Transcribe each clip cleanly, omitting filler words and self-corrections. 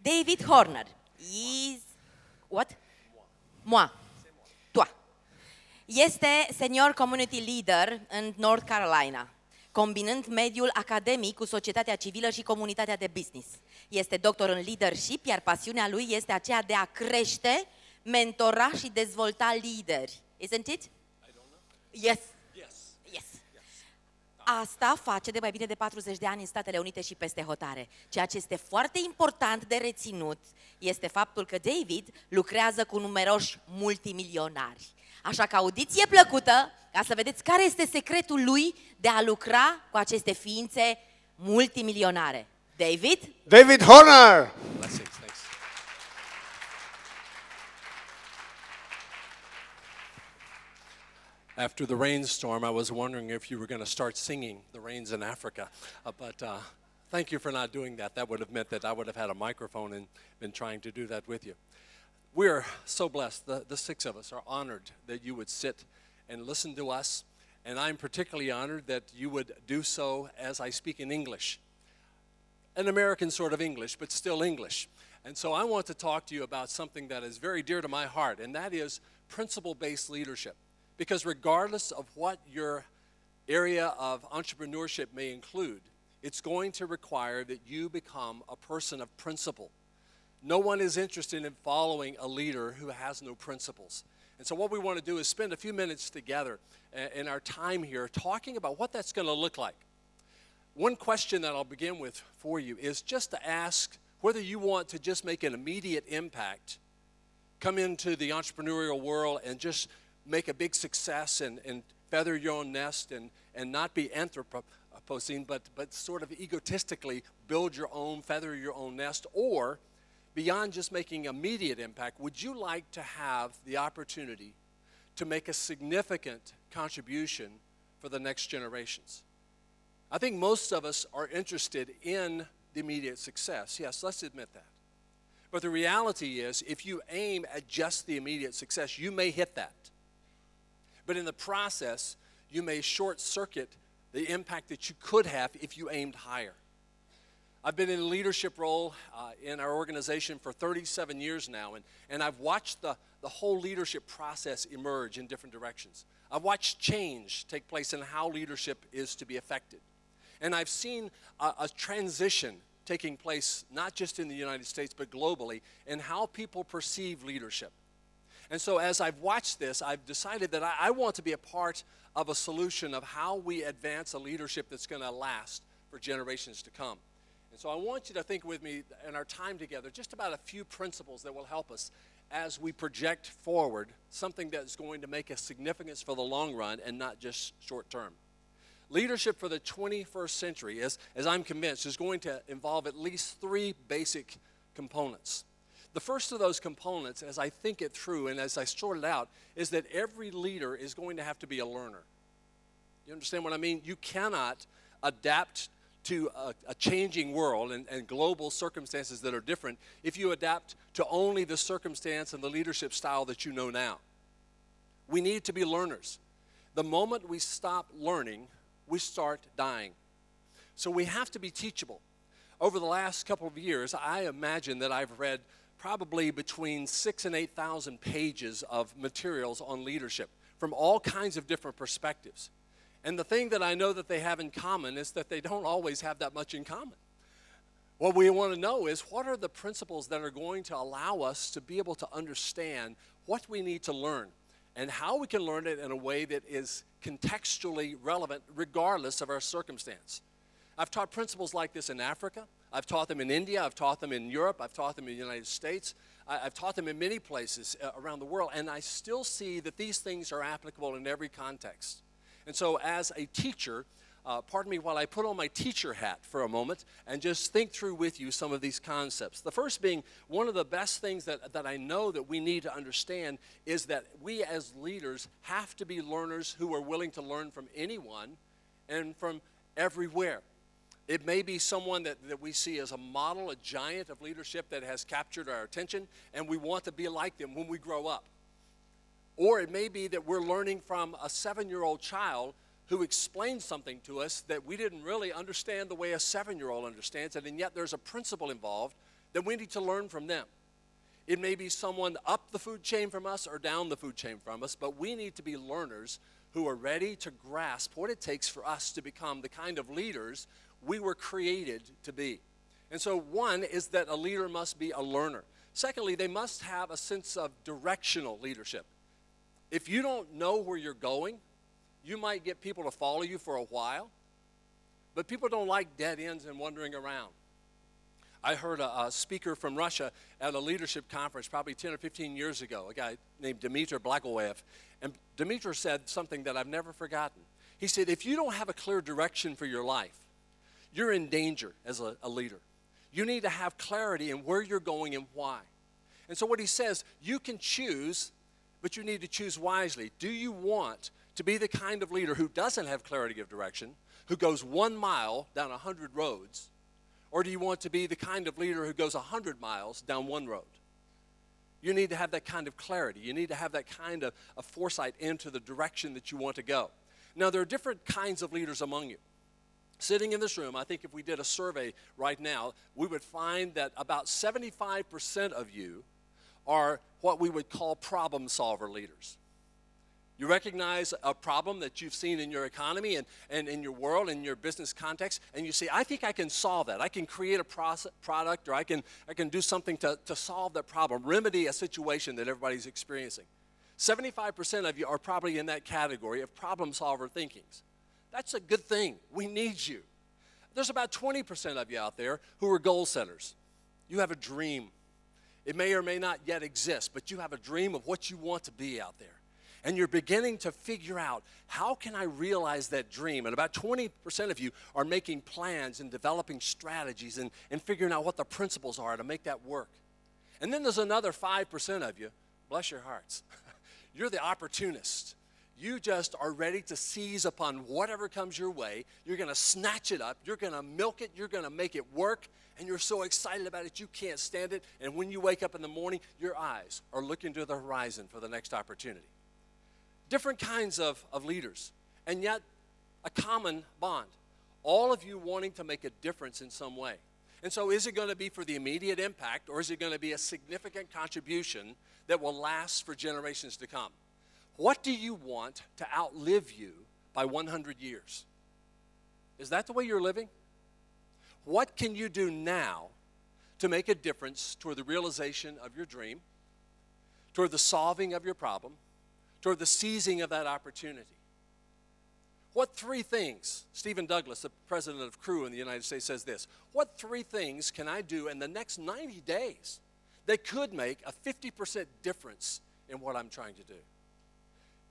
David Horner is what? Moi. Toi. Este senior community leader în North Carolina, combinând mediul academic cu societatea civilă și comunitatea de business. Este doctor în leadership, iar pasiunea lui este aceea de a crește, mentora și dezvolta lideri. Isn't it? Yes. Yes. Asta face de mai bine de 40 de ani în Statele Unite și peste hotare. Ceea ce este foarte important de reținut este faptul că David lucrează cu numeroși multimilionari. Așa că audiție plăcută, ca să vedeți care este secretul lui de a lucra cu aceste ființe multimilionare. David? David Horner. Blessings, thanks. After the rainstorm, I was wondering if you were going to start singing The Rains in Africa, but thank you for not doing that. That would have meant that I would have had a microphone and been trying to do that with you. We're so blessed. The six of us are honored that you would sit and listen to us, and I'm particularly honored that you would do so as I speak in English. An American sort of English, but still English. And so I want to talk to you about something that is very dear to my heart, and that is principle-based leadership. Because regardless of what your area of entrepreneurship may include, it's going to require that you become a person of principle. No one is interested in following a leader who has no principles. And so what we want to do is spend a few minutes together in our time here talking about what that's going to look like. One question that I'll begin with for you is just to ask whether you want to just make an immediate impact, come into the entrepreneurial world and just make a big success and feather your own nest and not be anthropocene, but sort of egotistically build your own, feather your own nest, or beyond just making immediate impact, would you like to have the opportunity to make a significant contribution for the next generations? I think most of us are interested in the immediate success. Yes, let's admit that. But the reality is, if you aim at just the immediate success, you may hit that. But in the process, you may short-circuit the impact that you could have if you aimed higher. I've been in a leadership role in our organization for 37 years now, and I've watched the whole leadership process emerge in different directions. I've watched change take place in how leadership is to be affected. And I've seen a transition taking place not just in the United States but globally in how people perceive leadership. And so as I've watched this, I've decided that I want to be a part of a solution of how we advance a leadership that's going to last for generations to come. And so I want you to think with me in our time together just about a few principles that will help us as we project forward something that's going to make a significance for the long run and not just short term. Leadership for the 21st century, as I'm convinced, is going to involve at least three basic components. The first of those components, as I think it through and as I sort it out, is that every leader is going to have to be a learner. You understand what I mean? You cannot adapt to a changing world and global circumstances that are different if you adapt to only the circumstance and the leadership style that you know now. We need to be learners. The moment we stop learning, we start dying. So we have to be teachable. Over the last couple of years, I imagine that I've read probably between 6,000 and 8,000 pages of materials on leadership from all kinds of different perspectives. And the thing that I know that they have in common is that they don't always have that much in common. What we want to know is what are the principles that are going to allow us to be able to understand what we need to learn and how we can learn it in a way that is contextually relevant regardless of our circumstance. I've taught principles like this in Africa. I've taught them in India. I've taught them in Europe. I've taught them in the United States. I've taught them in many places around the world, and I still see that these things are applicable in every context. And so as a teacher, pardon me while I put on my teacher hat for a moment and just think through with you some of these concepts. The first being one of the best things that I know that we need to understand is that we as leaders have to be learners who are willing to learn from anyone and from everywhere. It may be someone that we see as a model, a giant of leadership that has captured our attention, and we want to be like them when we grow up. Or it may be that we're learning from a 7-year-old child who explained something to us that we didn't really understand the way a 7-year-old understands it, and yet there's a principle involved then we need to learn from them. It may be someone up the food chain from us or down the food chain from us, but we need to be learners who are ready to grasp what it takes for us to become the kind of leaders we were created to be. And so one is that a leader must be a learner. Secondly, they must have a sense of directional leadership. If you don't know where you're going, you might get people to follow you for a while, but people don't like dead ends and wandering around. I heard a speaker from Russia at a leadership conference probably 10 or 15 years ago, a guy named Dmitry Blagoev. And Dmitry said something that I've never forgotten. He said, if you don't have a clear direction for your life, you're in danger as a leader. You need to have clarity in where you're going and why. And so what he says, you can choose, but you need to choose wisely. Do you want to be the kind of leader who doesn't have clarity of direction, who goes 1 mile down 100 roads, or do you want to be the kind of leader who goes 100 miles down one road? You need to have that kind of clarity. You need to have that kind of foresight into the direction that you want to go. Now, there are different kinds of leaders among you. Sitting in this room, I think if we did a survey right now, we would find that about 75% of you are what we would call problem solver leaders. You recognize a problem that you've seen in your economy and in your world, in your business context, and you say, I think I can solve that. I can create a product, or I can do something to solve that problem, remedy a situation that everybody's experiencing. 75% of you are probably in that category of problem solver thinkings. That's a good thing. We need you. There's about 20% of you out there who are goal setters. You have a dream. It may or may not yet exist, but you have a dream of what you want to be out there. And you're beginning to figure out, how can I realize that dream? And about 20% of you are making plans and developing strategies and figuring out what the principles are to make that work. And then there's another 5% of you, bless your hearts, you're the opportunist. You just are ready to seize upon whatever comes your way. You're going to snatch it up. You're going to milk it. You're going to make it work. And you're so excited about it, you can't stand it. And when you wake up in the morning, your eyes are looking to the horizon for the next opportunity. Different kinds of leaders, and yet a common bond. All of you wanting to make a difference in some way. And so is it going to be for the immediate impact, or is it going to be a significant contribution that will last for generations to come? What do you want to outlive you by 100 years? Is that the way you're living? What can you do now to make a difference toward the realization of your dream, toward the solving of your problem, toward the seizing of that opportunity? What 3 things, Stephen Douglas, the president of CREW in the United States, says this, what 3 things can I do in the next 90 days that could make a 50% difference in what I'm trying to do?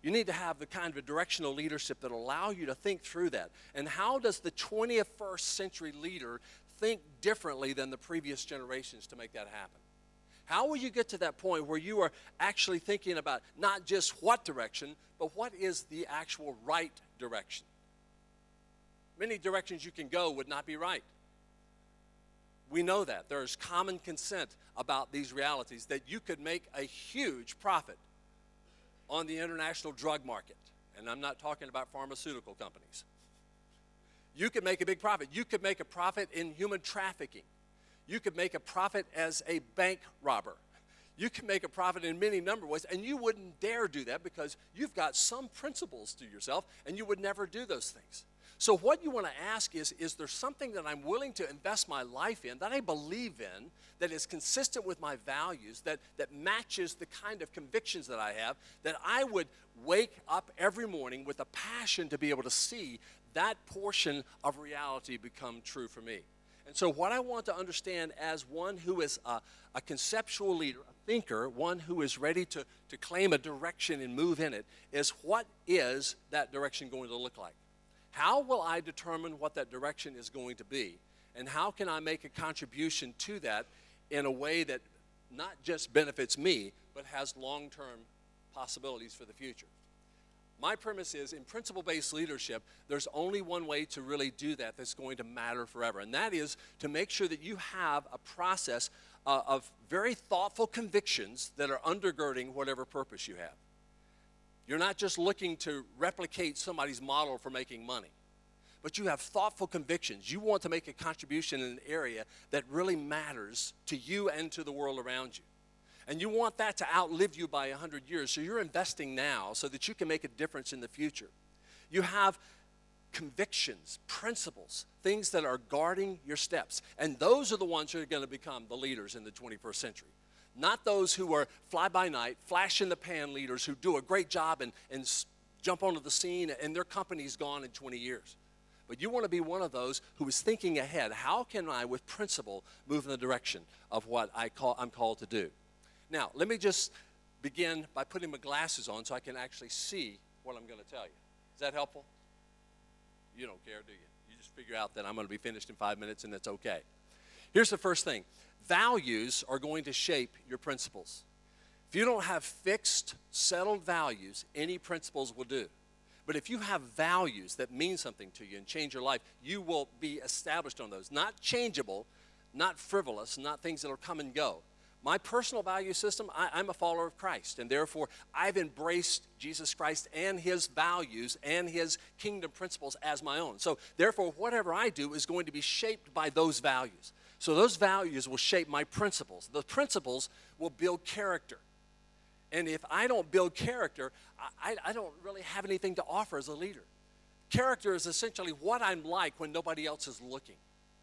You need to have the kind of a directional leadership that will allow you to think through that. And how does the 21st century leader think differently than the previous generations to make that happen? How will you get to that point where you are actually thinking about not just what direction, but what is the actual right direction? Many directions you can go would not be right. We know that. There is common consent about these realities that you could make a huge profit on the international drug market. And I'm not talking about pharmaceutical companies. You could make a big profit. You could make a profit in human trafficking. You could make a profit as a bank robber. You can make a profit in many number of ways, and you wouldn't dare do that because you've got some principles to yourself, and you would never do those things. So what you want to ask is there something that I'm willing to invest my life in, that I believe in, that is consistent with my values, that matches the kind of convictions that I have, that I would wake up every morning with a passion to be able to see that portion of reality become true for me. And so what I want to understand as one who is a conceptual leader, a thinker, one who is ready to claim a direction and move in it, is what is that direction going to look like? How will I determine what that direction is going to be? And how can I make a contribution to that in a way that not just benefits me, but has long-term possibilities for the future? My premise is, in principle-based leadership, there's only one way to really do that that's going to matter forever, and that is to make sure that you have a process of very thoughtful convictions that are undergirding whatever purpose you have. You're not just looking to replicate somebody's model for making money, but you have thoughtful convictions. You want to make a contribution in an area that really matters to you and to the world around you. And you want that to outlive you by 100 years, so you're investing now so that you can make a difference in the future. You have convictions, principles, things that are guarding your steps. And those are the ones who are going to become the leaders in the 21st century. Not those who are fly-by-night, flash-in-the-pan leaders who do a great job and jump onto the scene and their company's gone in 20 years. But you want to be one of those who is thinking ahead. How can I, with principle, move in the direction of what I'm called to do? Now, let me just begin by putting my glasses on so I can actually see what I'm going to tell you. Is that helpful? You don't care, do you? You just figure out that I'm going to be finished in 5 minutes and it's okay. Here's the first thing. Values are going to shape your principles. If you don't have fixed, settled values, any principles will do. But if you have values that mean something to you and change your life, you will be established on those. Not changeable, not frivolous, not things that will come and go. My personal value system, I'm a follower of Christ, and therefore I've embraced Jesus Christ and his values and his kingdom principles as my own. So therefore, whatever I do is going to be shaped by those values. So those values will shape my principles. The principles will build character. And if I don't build character, I don't really have anything to offer as a leader. Character is essentially what I'm like when nobody else is looking.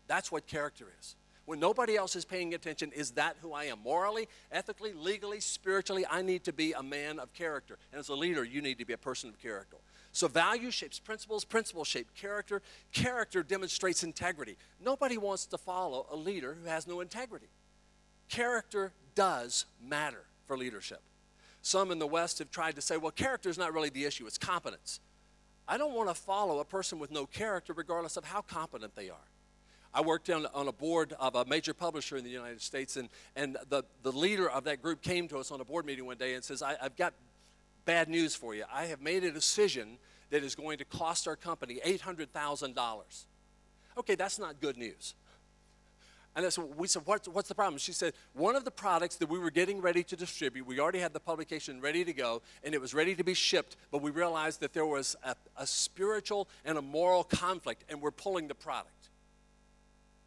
That's what character is. When nobody else is paying attention, is that who I am? Morally, ethically, legally, spiritually, I need to be a man of character. And as a leader, you need to be a person of character. So value shapes principles, principles shape character, character demonstrates integrity. Nobody wants to follow a leader who has no integrity. Character does matter for leadership. Some in the West have tried to say, well, character is not really the issue, it's competence. I don't want to follow a person with no character regardless of how competent they are. I worked on a board of a major publisher in the United States, and the leader of that group came to us on a board meeting one day and says, I've got bad news for you. I have made a decision that is going to cost our company $800,000. Okay, that's not good news. And so we said, what's the problem? She said, one of the products that we were getting ready to distribute, we already had the publication ready to go, and it was ready to be shipped, but we realized that there was a spiritual and a moral conflict, and we're pulling the product.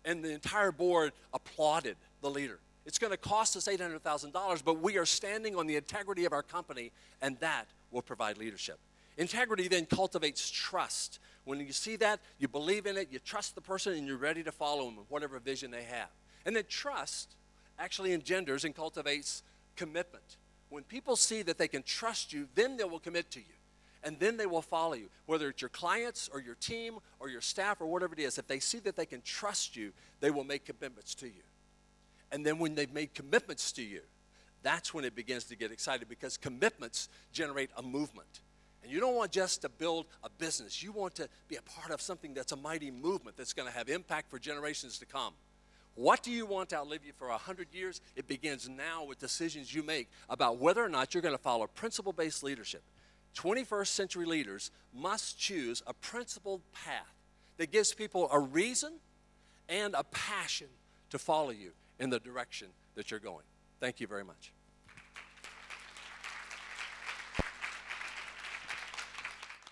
And the entire board applauded the leader. It's going to cost us $800,000, but we are standing on the integrity of our company, and that will provide leadership. Integrity then cultivates trust. When you see that, you believe in it, you trust the person, and you're ready to follow them in whatever vision they have. And then trust actually engenders and cultivates commitment. When people see that they can trust you, then they will commit to you. And then they will follow you, whether it's your clients or your team or your staff or whatever it is. If they see that they can trust you, they will make commitments to you. And then when they've made commitments to you, that's when it begins to get excited, because commitments generate a movement. And you don't want just to build a business. You want to be a part of something that's a mighty movement that's going to have impact for generations to come. What do you want to outlive you for 100 years? It begins now with decisions you make about whether or not you're going to follow principle-based leadership. 21st century leaders must choose a principled path that gives people a reason and a passion to follow you in the direction that you're going. Thank you very much.